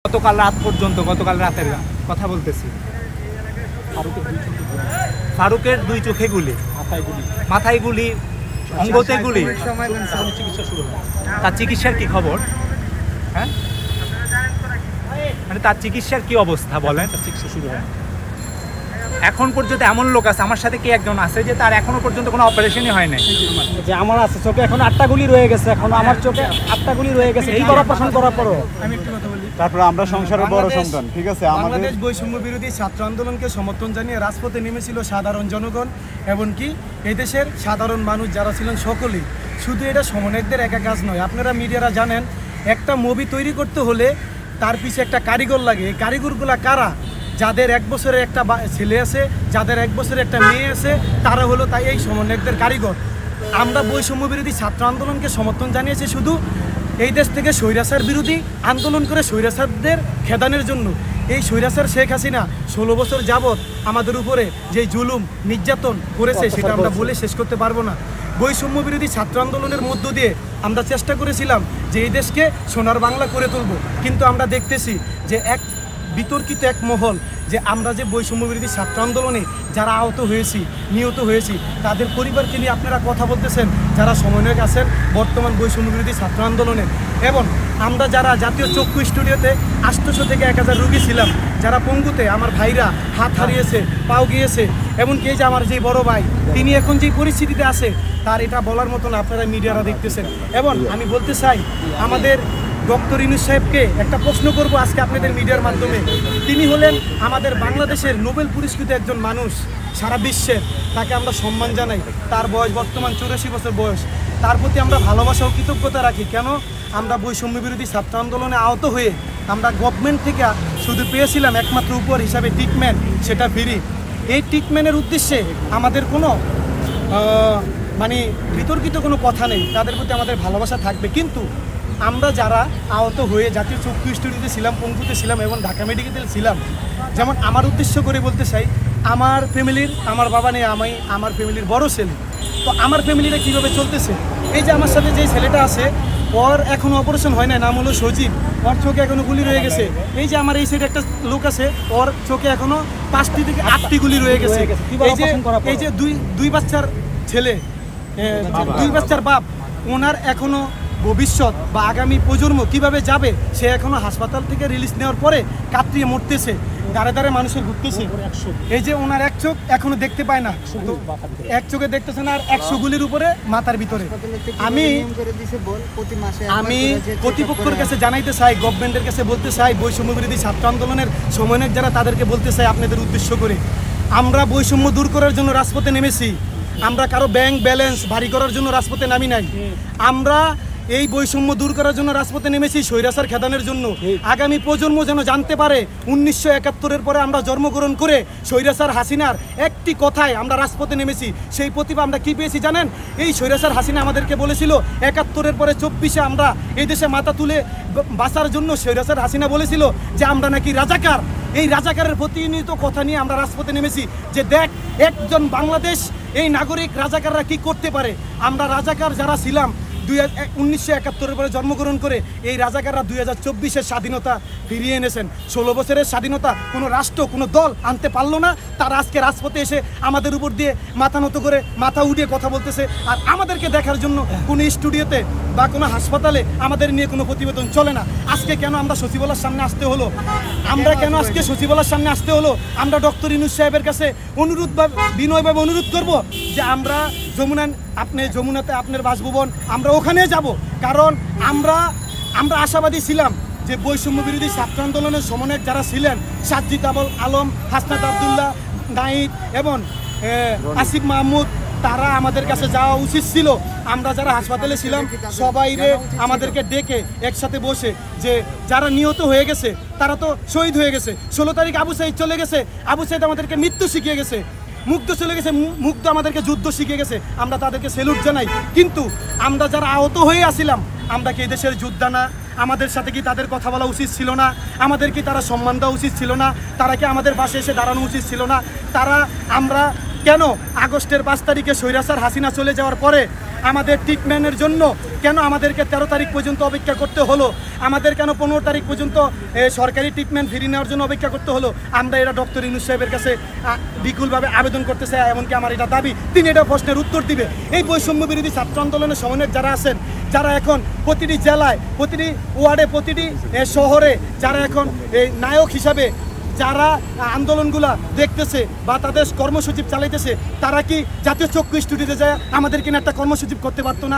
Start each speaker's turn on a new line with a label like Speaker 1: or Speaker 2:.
Speaker 1: গতকাল রাত পর্যন্ত, গতকাল রাতের কথা বলতেছি, ফারুকের 2 চোখে গুলি, মাথায় গুলি, অঙ্গতে গুলি। তার চিকিৎসার কি খবর? হ্যাঁ, মানে তার চিকিৎসার কি অবস্থা বলেন? চিকিৎসা শুরু হয় এখন পর্যন্ত? এমন লোক আছে আমার সাথে, কি একজন আছে যে তার এখনো পর্যন্ত কোনো অপারেশনই হয় নাই?
Speaker 2: যে আমার আছে চোখে এখন 8টা গুলি রয়ে গেছে, এখন আমার চোখে 8টা গুলি রয়ে গেছে, এইবার অপারেশন করার পরও।
Speaker 3: আমি একটু কথা বলি।
Speaker 4: তারপরে আমরা সংসারের বড় সন্তান, ঠিক আছে।
Speaker 3: বাংলাদেশ বৈষম্য বিরোধী ছাত্র আন্দোলনকে সমর্থন জানিয়ে রাজপথে নেমেছিল সাধারণ জনগণ, এমনকি এই দেশের সাধারণ মানুষ যারা ছিলেন সকলেই। শুধু এটা সমন্বয়কদের একা কাজ নয়, আপনারা মিডিয়ারা জানেন একটা মুভি তৈরি করতে হলে তার পিছে একটা কারিগর লাগে। এই কারিগরগুলা কারা? যাদের 1 বছরের একটা ছেলে আছে, যাদের 1 বছরের একটা মেয়ে আছে, তারা হলো তাই এই সমন্বয়কদের কারিগর। আমরা বৈষম্য বিরোধী ছাত্র আন্দোলনকে সমর্থন জানিয়েছি শুধু এই দেশ থেকে স্বৈরাচার বিরোধী আন্দোলন করে স্বৈরাচারদের খেদানোর জন্য। এই স্বৈরাচার শেখ হাসিনা 16 বছর যাবৎ আমাদের উপরে যে জুলুম নির্যাতন করেছে সেটা আমরা বলে শেষ করতে পারবো না। বৈষম্য বিরোধী ছাত্র আন্দোলনের মধ্য দিয়ে আমরা চেষ্টা করেছিলাম যে এই দেশকে সোনার বাংলা করে তুলব, কিন্তু আমরা দেখতেছি যে এক বিতর্কিত এক মহল যে আমরা যে বৈষম্য বিরোধী ছাত্র আন্দোলনে যারা আহত হয়েছি, নিহত হয়েছি, তাদের পরিবারকে নিয়ে আপনারা কথা বলতেছেন, যারা সমন্বয়ক আছেন বর্তমান বৈষম্য বিরোধী ছাত্র আন্দোলনে। এবং আমরা যারা জাতীয় চক্ষু স্টুডিওতে 800 থেকে 1000 রোগী ছিলাম, যারা পঙ্গুতে, আমার ভাইরা হাত হারিয়েছে, পাও গিয়েছে, এমনকি এই যে আমার যে বড় ভাই, তিনি এখন যে পরিস্থিতিতে আছে তার এটা বলার মতন আপনারা মিডিয়ারা দেখতেছেন। এবং আমি বলতে চাই আমাদের ডক্টর ইউনূস সাহেবকে একটা প্রশ্ন করব আজকে আপনাদের মিডিয়ার মাধ্যমে। তিনি হলেন আমাদের বাংলাদেশের নোবেল পুরস্কৃত একজন মানুষ, সারা বিশ্বের, তাকে আমরা সম্মান জানাই। তার বয়স বর্তমান 84 বছর বয়স। তার প্রতি আমরা ভালোবাসা ও কৃতজ্ঞতা রাখি। কেন? আমরা বৈষম্য বিরোধী ছাত্র আন্দোলনে আহত হয়ে আমরা গভর্নমেন্ট থেকে শুধু পেয়েছিলাম একমাত্র উপহার হিসাবে ট্রিটমেন্ট, সেটা ফ্রি। এই ট্রিটমেন্টের উদ্দেশ্যে আমাদের কোনো মানে বিতর্কিত কোনো কথা নেই, তাদের প্রতি আমাদের ভালোবাসা থাকবে। কিন্তু আমরা যারা আহত হয়ে জাতীয় চক্ষু স্টুডিওতে ছিলাম, পঙ্গুতে ছিলাম এবং ঢাকা মেডিকেলে ছিলাম, যেমন আমার উদ্দেশ্য করে বলতে চাই, আমার ফ্যামিলির, আমার বাবা নেই, আমি আমার ফ্যামিলির বড় ছেলে, তো আমার ফ্যামিলিটা কীভাবে চলতেছে? এই যে আমার সাথে যে ছেলেটা আছে, ওর এখনও অপারেশন হয় না, নাম হলো সজীব, ওর চোখে এখনও গুলি রয়ে গেছে। এই যে আমার এই সাইডে একটা লোক আছে, ওর চোখে এখনও 5টি থেকে 8টি গুলি রয়ে গেছে। এই যে দুই বাচ্চার ছেলে, 2 বাচ্চার বাপ, ওনার এখনও ভবিষ্যৎ বা আগামী প্রজন্ম কিভাবে যাবে, সে এখনো হাসপাতাল থেকে রিলিজ নেওয়ার পরে কাতরিয়ে মরতেছে, দাঁড়ে দাঁড়ে মানুষের ঘুরতেছে। এই যে ওনার 1 চোখ এখনো দেখতে পায় না, 1 চোখে দেখতেছে না, আর 100 গুলির উপরে মাথার ভিতরে। আমি কর্তৃপক্ষের কাছে জানাইতে চাই, গভর্নমেন্টের কাছে বলতে চাই, বৈষম্য বিরোধী ছাত্র আন্দোলনের সমন্বয়ক যারা, তাদেরকে বলতে চাই আপনাদের উদ্দেশ্য করে, আমরা বৈষম্য দূর করার জন্য রাজপথে নেমেছি। আমরা কারো ব্যাংক ব্যালেন্স ভারী করার জন্য রাজপথে নামি নাই। আমরা এই বৈষম্য দূর করার জন্য রাজপথে নেমেছি, স্বৈরাচার খেদানোর জন্য। আগামী প্রজন্ম যেন জানতে পারে 1971-এর পরে আমরা জন্মগ্রহণ করে স্বৈরাচার হাসিনার একটি কথায় আমরা রাজপথে নেমেছি। সেই প্রতিভা আমরা কি পেয়েছি জানেন? এই স্বৈরাচার হাসিনা আমাদেরকে বলেছিল 71-এর পরে 24-এ আমরা এই দেশে মাথা তুলে বাঁচার জন্য স্বৈরাচার হাসিনা বলেছিল যে আমরা নাকি রাজাকার। এই রাজাকারের প্রতিনিয়ত কথা নিয়ে আমরা রাজপথে নেমেছি যে দেখ একজন বাংলাদেশ এই নাগরিক রাজাকাররা কি করতে পারে। আমরা রাজাকার যারা ছিলাম 1971-এর পরে জন্মগ্রহণ করে, এই রাজাকাররা 2024-এর স্বাধীনতা ফিরিয়ে এনেছেন। 16 বছরের স্বাধীনতা কোনো রাষ্ট্র, কোনো দল আনতে পারলো না। তারা আজকে রাজপথে এসে আমাদের উপর দিয়ে মাথা নত করে, মাথা উঠিয়ে কথা বলতেছে। আর আমাদেরকে দেখার জন্য কোনো স্টুডিওতে বা কোনো হাসপাতালে আমাদের নিয়ে কোনো প্রতিবেদন চলে না। আজকে কেন আমরা সচিবালয়ের সামনে আসতে হলো? আজকে সচিবালয়ের সামনে আসতে হলো? আমরা ডক্টর ইউনূস সাহেবের কাছে বিনয়ভাবে অনুরোধ করব যে আমরা যমুনাতে আপনার বাসভবন, আমরা ওখানে যাব। কারণ আমরা আশাবাদী ছিলাম যে বৈষম্য বিরোধী ছাত্র আন্দোলনের সমন্বয়ক যারা ছিলেন, সাজ্জিদ আলম, হাসনাত আবদুল্লাহ, নাহিদ এবং আসিফ মাহমুদ, তারা আমাদের কাছে যাওয়া উচিত ছিল। আমরা যারা হাসপাতালে ছিলাম সবাইরে আমাদেরকে ডেকে একসাথে বসে, যে যারা নিহত হয়ে গেছে তারা তো শহীদ হয়ে গেছে, 16 তারিখ আবু সাঈদ চলে গেছে, আবু সাঈদ আমাদেরকে মৃত্যু শিখিয়ে গেছে, মুগ্ধ চলে গেছে, মুগ্ধ আমাদেরকে যুদ্ধ শিখিয়ে গেছে, আমরা তাদেরকে স্যালুট জানাই। কিন্তু আমরা যারা আহত হয়ে আসিলাম, আমরা কি এই দেশের যোদ্ধা না? আমাদের সাথে কি তাদের কথা বলা উচিত ছিল না? আমাদের কি তারা সম্মান দেওয়া উচিত ছিল না? তারা কি আমাদের পাশে এসে দাঁড়ানো উচিত ছিল না? আমরা কেন আগস্টের 5 তারিখে স্বৈরাচার হাসিনা চলে যাওয়ার পরে আমাদের ট্রিটমেন্টের জন্য কেন আমাদেরকে 13 তারিখ পর্যন্ত অপেক্ষা করতে হলো, আমাদের কেন 15 তারিখ পর্যন্ত সরকারি ট্রিটমেন্ট ফ্রি নেওয়ার জন্য অপেক্ষা করতে হলো, আমরা এটা ডক্টর ইউনূস সাহেবের কাছে বিপুলভাবে আবেদন করতে চাই। এমনকি আমার এটা দাবি, তিনি এটা প্রশ্নের উত্তর দিবে। এই বৈষম্য বিরোধী ছাত্র আন্দোলনের সমন্বয়ক যারা আছেন, যারা এখন প্রতিটি জেলায়, প্রতিটি ওয়ার্ডে, প্রতিটি শহরে যারা এখন এই নায়ক হিসাবে যারা আন্দোলনগুলা দেখতেছে বা তাদের কর্মসূচি চালাইতেছে, তারা কি জাতীয় চক্ষু স্টুডিওতে যায় আমাদের কিনা একটা কর্মসূচি করতে পারতো না?